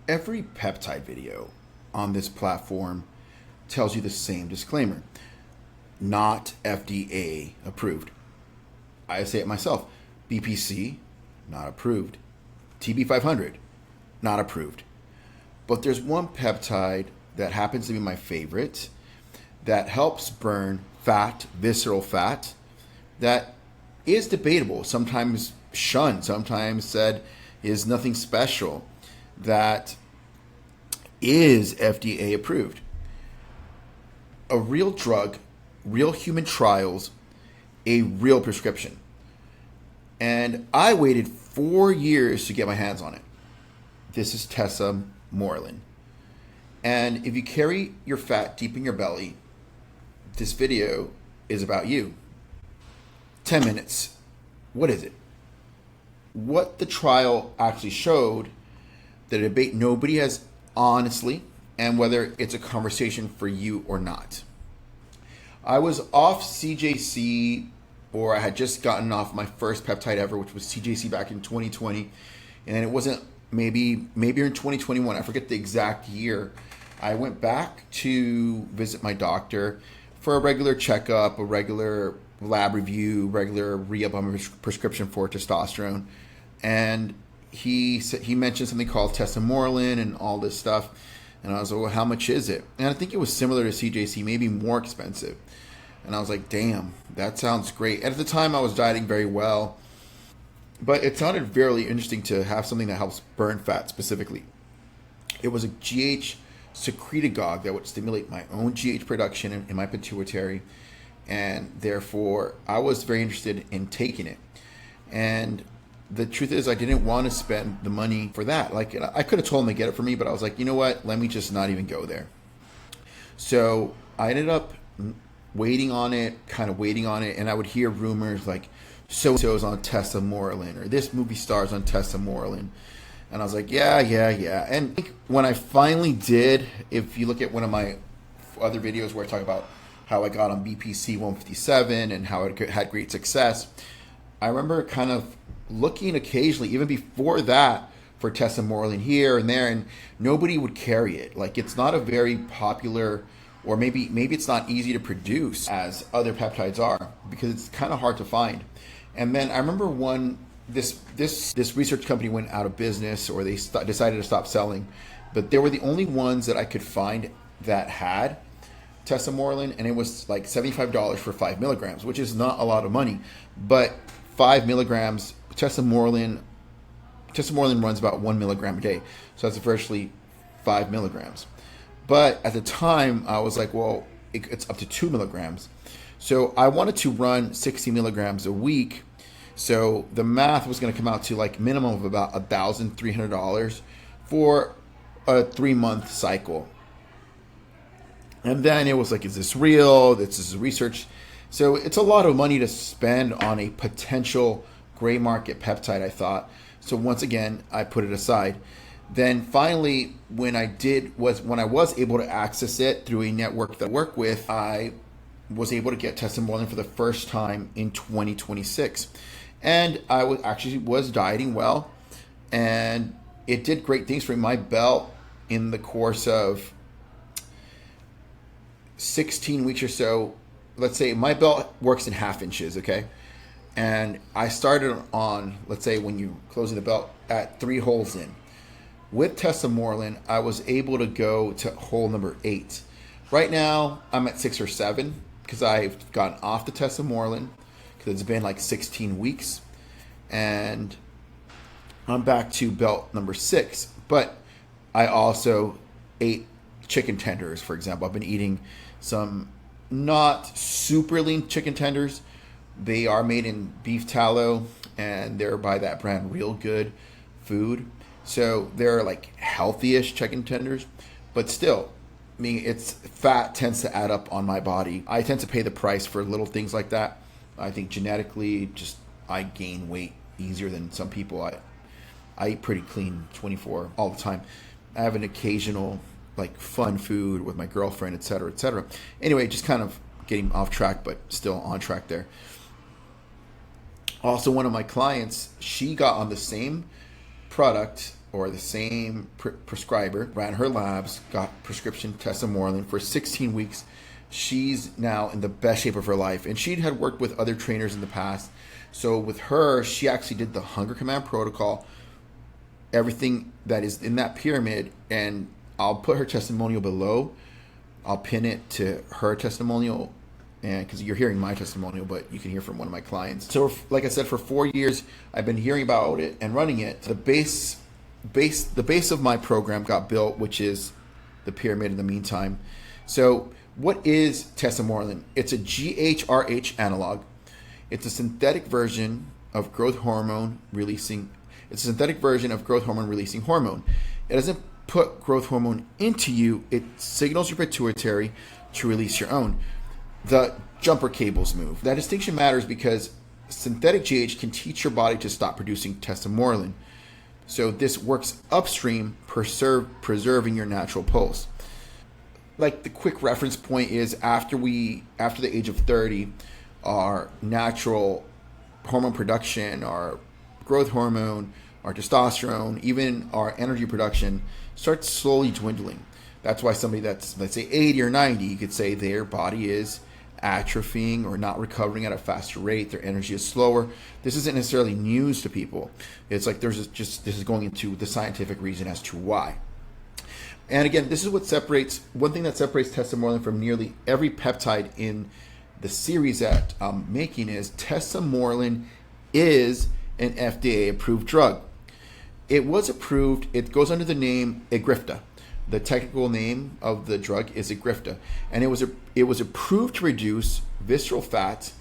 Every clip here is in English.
Every peptide video on this platform tells you the same disclaimer: not FDA approved. I say it myself: BPC, not approved. TB500, not approved. But there's one peptide that happens to be my favorite that helps burn fat, visceral fat, that is debatable, sometimes shunned, sometimes said is nothing special, that is FDA approved. A real drug, real human trials, a real prescription. And I waited 4 years to get my hands on it. This is Tesamorelin. And if you carry your fat deep in your belly, this video is about you. 10 minutes. What is it? What the trial actually showed, the debate nobody has honestly, and whether it's a conversation for you or not. I was off CJC, or I had just gotten off my first peptide ever, which was CJC back in 2020. And it wasn't maybe in 2021, I forget the exact year. I went back to visit my doctor for a regular checkup, a regular lab review, regular re-up on my prescription for testosterone. And he mentioned something called Tesamorelin and all this stuff. And I was like, well, how much is it? And I think it was similar to CJC, maybe more expensive. And I was like, damn, that sounds great. And at the time I was dieting very well, but it sounded very interesting to have something that helps burn fat specifically. It was a GH secretagogue that would stimulate my own GH production in my pituitary. And therefore I was very interested in taking it. And the truth is, I didn't want to spend the money for that. Like, I could have told him to get it for me, but I was like, you know what? Let me just not even go there. So I ended up waiting on it, and I would hear rumors like, so-and-so's on Tesamorelin, or this movie star's on Tesamorelin. And I was like, yeah. And when I finally did, if you look at one of my other videos where I talk about how I got on BPC 157 and how it had great success, I remember kind of looking occasionally, even before that, for Tesamorelin here and there, and nobody would carry it. Like, it's not a very popular, or maybe it's not easy to produce as other peptides are, because it's kind of hard to find. And then I remember this research company went out of business, or they decided to stop selling, but they were the only ones that I could find that had Tesamorelin, and it was like $75 for 5 milligrams, which is not a lot of money, but 5 milligrams, Tesamorelin runs about 1 milligram a day. So that's virtually 5 milligrams. But at the time, I was like, well, it's up to 2 milligrams. So I wanted to run 60 milligrams a week. So the math was going to come out to like minimum of about $1,300 for a 3-month cycle. And then it was like, is this real? This is research. So it's a lot of money to spend on a potential gray market peptide, I thought. So once again, I put it aside. Then finally, when I was able to access it through a network that I work with, I was able to get Tesamorelin for the first time in 2026. And I was dieting well, and it did great things for me. My belt, in the course of 16 weeks or so, let's say my belt works in half inches, okay? And I started on, let's say when you closing the belt, at 3 holes in. With Tesamorelin, I was able to go to hole number 8. Right now, I'm at 6 or 7 because I've gotten off the Tesamorelin because it's been like 16 weeks. And I'm back to belt number 6. But I also ate chicken tenders, for example. I've been eating some not super lean chicken tenders. They are made in beef tallow, and they're by that brand Real Good Food. So they're like healthy-ish chicken tenders, but still, I mean, it's fat tends to add up on my body. I tend to pay the price for little things like that. I think genetically, I gain weight easier than some people. I eat pretty clean 24 all the time. I have an occasional like fun food with my girlfriend, etc., etc. Anyway, just kind of getting off track, but still on track there. Also, one of my clients, she got on the same product or the same prescriber ran her labs, got prescription Tesamorelin for 16 weeks. She's now in the best shape of her life. And she had worked with other trainers in the past. So with her, she actually did the Hunger Command protocol, everything that is in that pyramid. And I'll put her testimonial below. I'll pin it to her testimonial, and because you're hearing my testimonial, but you can hear from one of my clients. So like I said, for 4 years, I've been hearing about it and running it. The base of my program got built, which is the pyramid in the meantime. So what is Tesamorelin? It's a GHRH analog. It's a synthetic version of growth hormone releasing. It's a synthetic version of growth hormone releasing hormone. It doesn't put growth hormone into you. It signals your pituitary to release your own. The jumper cables move. That distinction matters because synthetic GH can teach your body to stop producing Tesamorelin. So this works upstream, preserving your natural pulse. Like the quick reference point is after the age of 30, our natural hormone production, our growth hormone, our testosterone, even our energy production starts slowly dwindling. That's why somebody that's, let's say 80 or 90, you could say their body is atrophying or not recovering at a faster rate. Their energy is slower. This isn't necessarily news to people. It's like this is going into the scientific reason as to why. And again, this is what separates, one thing that separates Tesamorelin from nearly every peptide in the series that I'm making is Tesamorelin is an FDA-approved drug. It was approved, it goes under the name Egrifta. The technical name of the drug is Egrifta. And it was approved to reduce visceral fat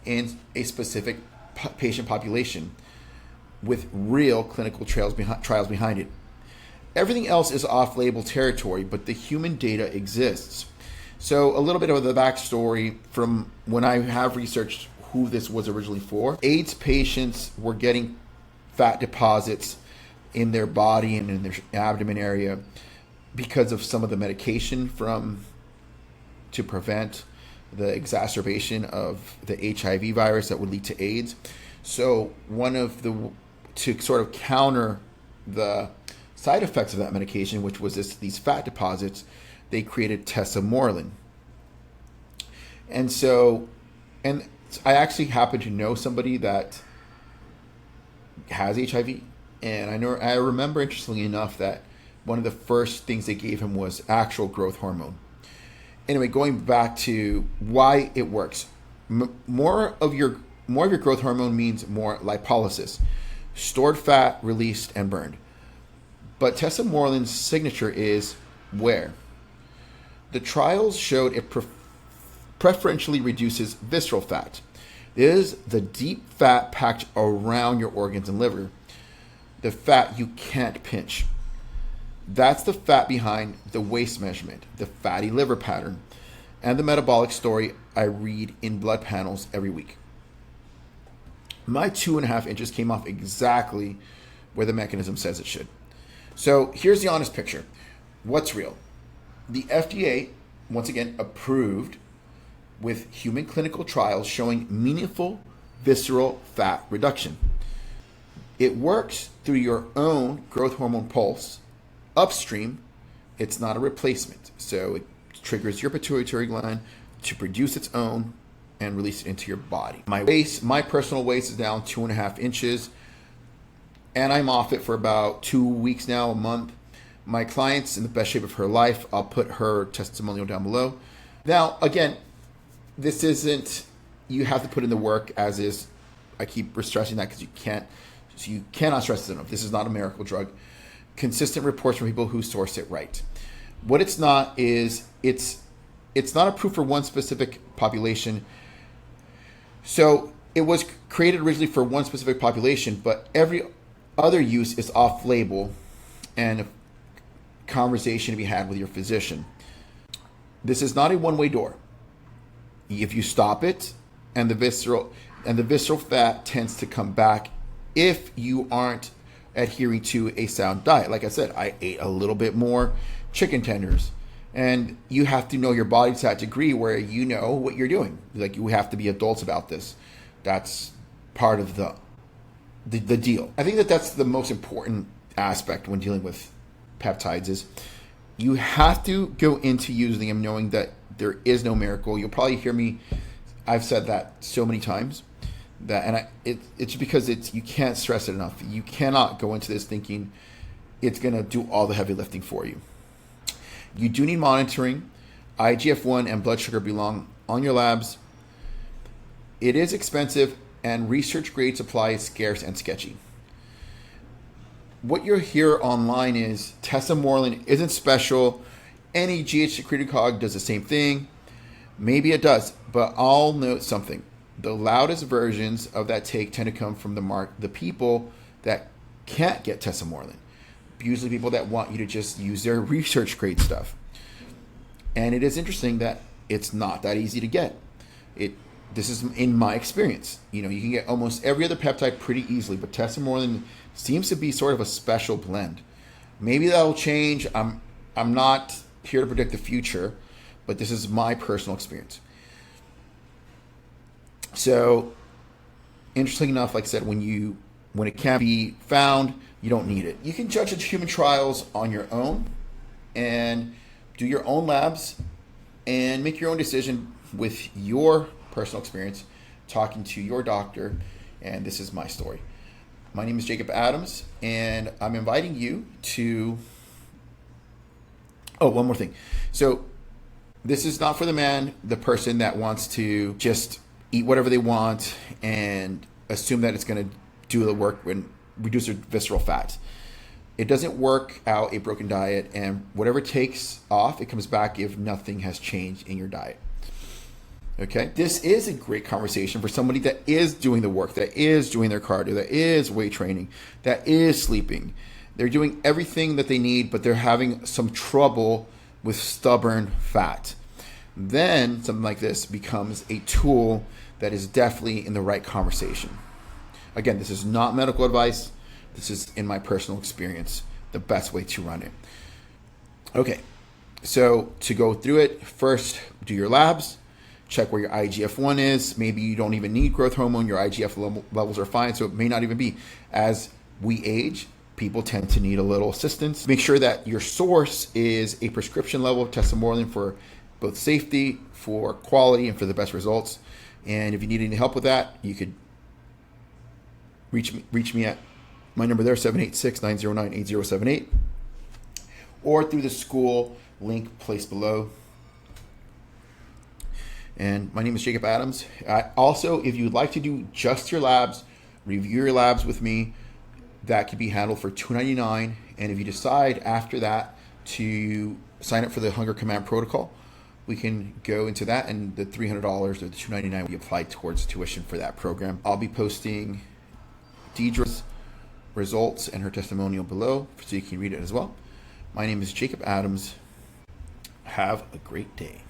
in a specific patient population with real clinical trials behind it. Everything else is off-label territory, but the human data exists. So a little bit of the backstory from when I have researched who this was originally for. AIDS patients were getting fat deposits in their body and in their abdomen area because of some of the medication to prevent the exacerbation of the HIV virus that would lead to AIDS. So to sort of counter the side effects of that medication, which was these fat deposits, they created Tesamorelin. And I actually happen to know somebody that has HIV, and I remember, interestingly enough, that one of the first things they gave him was actual growth hormone. Anyway, going back to why it works, more of your growth hormone means more lipolysis, stored fat released and burned. But Tesamorelin's signature is where? The trials showed it preferentially reduces visceral fat. This is the deep fat packed around your organs and liver. The fat you can't pinch. That's the fat behind the waist measurement, the fatty liver pattern, and the metabolic story I read in blood panels every week. My 2.5 inches came off exactly where the mechanism says it should. So here's the honest picture. What's real? The FDA, once again, approved with human clinical trials showing meaningful visceral fat reduction. It works through your own growth hormone pulse. Upstream, it's not a replacement. So it triggers your pituitary gland to produce its own and release it into your body. My personal waist is down 2.5 inches. And I'm off it for about 2 weeks now, a month. My client's in the best shape of her life. I'll put her testimonial down below. Now, again, this isn't, you have to put in the work as is. I keep stressing that because you cannot stress it enough. This is not a miracle drug. Consistent reports from people who source it right. What it's not is, it's not approved for one specific population. So it was created originally for one specific population, but every other use is off-label and a conversation to be had with your physician. This is not a one-way door. If you stop it, and the visceral fat tends to come back if you aren't adhering to a sound diet. Like I said, I ate a little bit more chicken tenders, and you have to know your body to that degree where you know what you're doing. Like, you have to be adults about this. That's part of the deal. I think that's the most important aspect when dealing with peptides is you have to go into using them knowing that there is no miracle. You'll probably hear me, I've said that so many times, it's because you can't stress it enough. You cannot go into this thinking it's going to do all the heavy lifting for you. You do need monitoring. IGF-1 and blood sugar belong on your labs. It is expensive, and research grade supply is scarce and sketchy. What you'll hear online is Tesamorelin isn't special. Any GH secreted cog does the same thing. Maybe it does, but I'll note something. The loudest versions of that take tend to come from the people that can't get Tesamorelin. Usually people that want you to just use their research grade stuff. And it is interesting that it's not that easy to get. This is in my experience. You can get almost every other peptide pretty easily, but Tesamorelin seems to be sort of a special blend. Maybe that'll change. I'm not here to predict the future, but this is my personal experience. So, interesting enough, like I said, when it can't be found, you don't need it. You can judge its human trials on your own and do your own labs and make your own decision with your personal experience, talking to your doctor, and this is my story. My name is Jacob Adams, and I'm inviting you to... Oh, one more thing. So this is not for the person that wants to just eat whatever they want and assume that it's going to do the work and reduce their visceral fat. It doesn't work out a broken diet, and whatever takes off, it comes back if nothing has changed in your diet. Okay, this is a great conversation for somebody that is doing the work, that is doing their cardio, that is weight training, that is sleeping. They're doing everything that they need, but they're having some trouble with stubborn fat. Then something like this becomes a tool that is definitely in the right conversation. Again, this is not medical advice. This is, in my personal experience, the best way to run it. Okay, so to go through it, first do your labs. Check where your IGF-1 is. Maybe you don't even need growth hormone. Your IGF levels are fine, so it may not even be. As we age, people tend to need a little assistance. Make sure that your source is a prescription level of Tesamorelin for both safety, for quality, and for the best results. And if you need any help with that, you could reach me at my number there, 786-909-8078, or through the school link placed below. And my name is Jacob Adams. Also, if you'd like to do just your labs, review your labs with me, that could be handled for $299. And if you decide after that to sign up for the Hunger Command Protocol, we can go into that, and the $300 or the $299 will be applied towards tuition for that program. I'll be posting Deidre's results and her testimonial below so you can read it as well. My name is Jacob Adams. Have a great day.